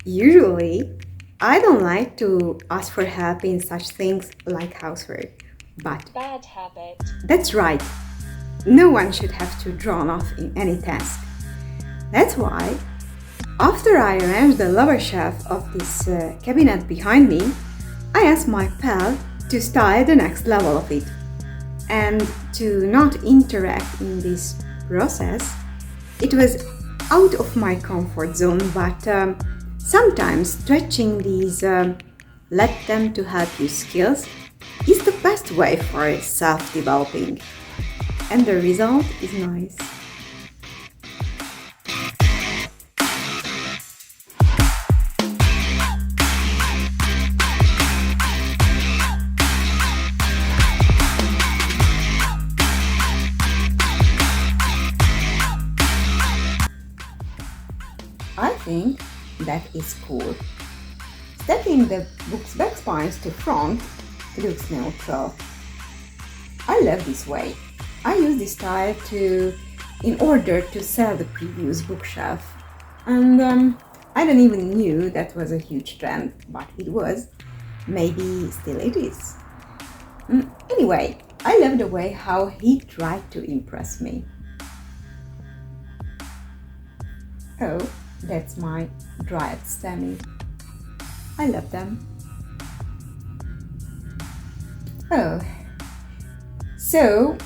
Usually, I don't like to ask for help in such things like housework, but Bad habit. that's right. No one should have to drown off in any task. That's why, after I arranged the lower shelf of this cabinet behind me, I asked my pal to style the next level of it. And to not interact in this process, it was out of my comfort zone, but sometimes stretching these let them to help you skills is the best way for self-developing. And the result is nice. I think that is cool. Stepping the book's back spines to front looks neutral. I love this way. I use this style in order to sell the previous bookshelf. And I don't even knew that was a huge trend, but it was. Maybe still it is. Anyway, I love the way how he tried to impress me. Oh, that's my dried stemmy. I love them. Oh, so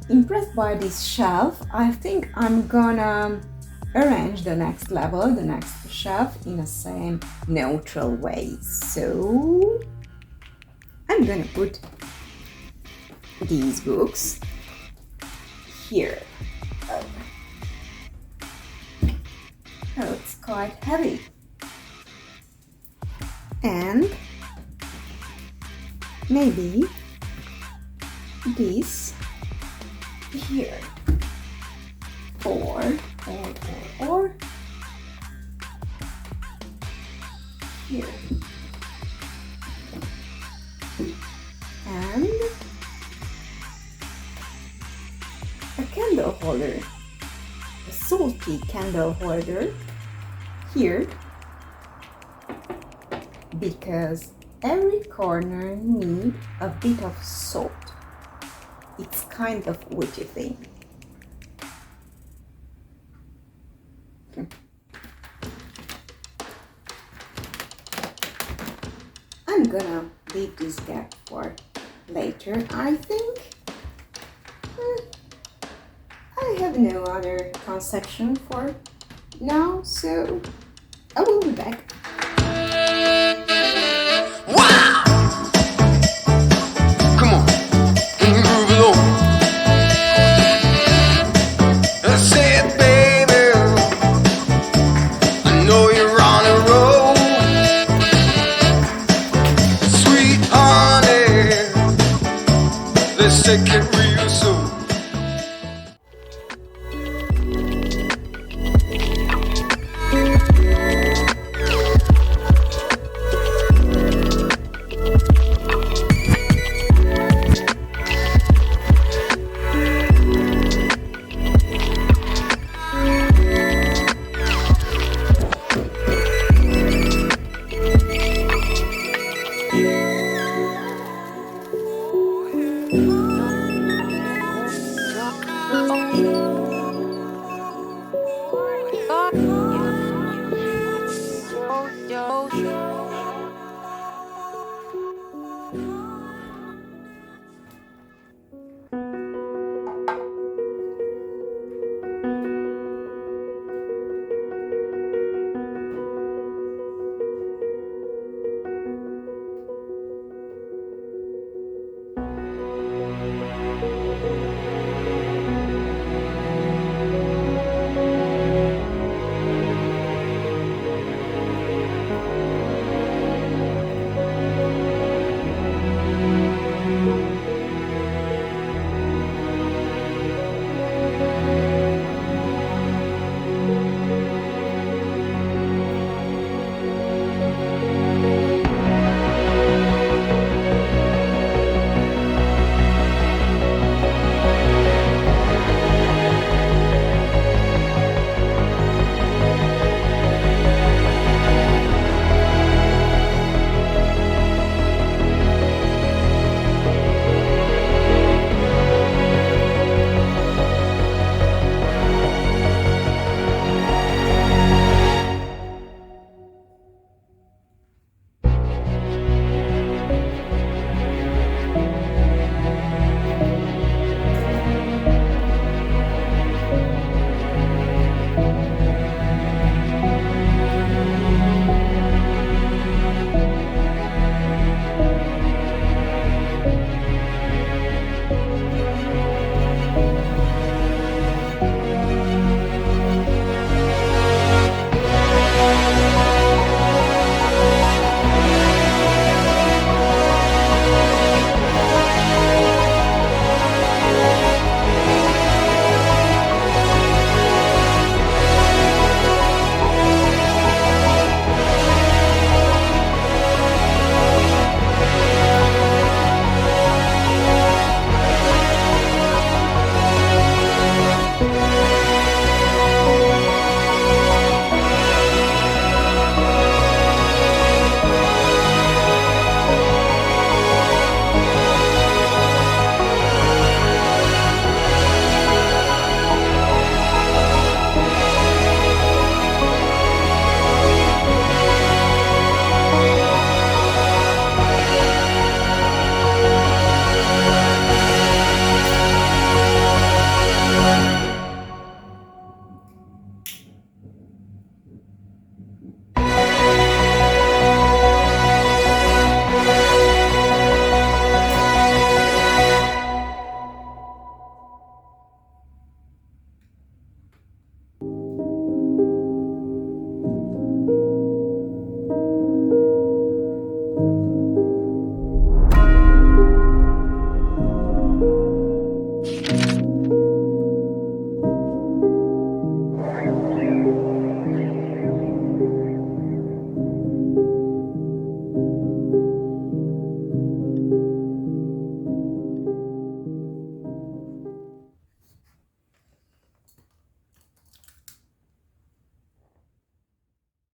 impressed by this shelf, I think I'm gonna arrange the next level, the next shelf in the same neutral way. So I'm gonna put these books here. Oh, it's quite heavy. And maybe this here. Or here. And a candle holder. A salty candle holder here, because every corner needs a bit of salt. It's kind of witchy thing. I'm gonna leave this gap for later, I think. I have no other conception for now, so I will be back. Wow! Come on, move it over. I said, baby, I know you're on a roll. Sweet honey, let's take it real slow. Thank you.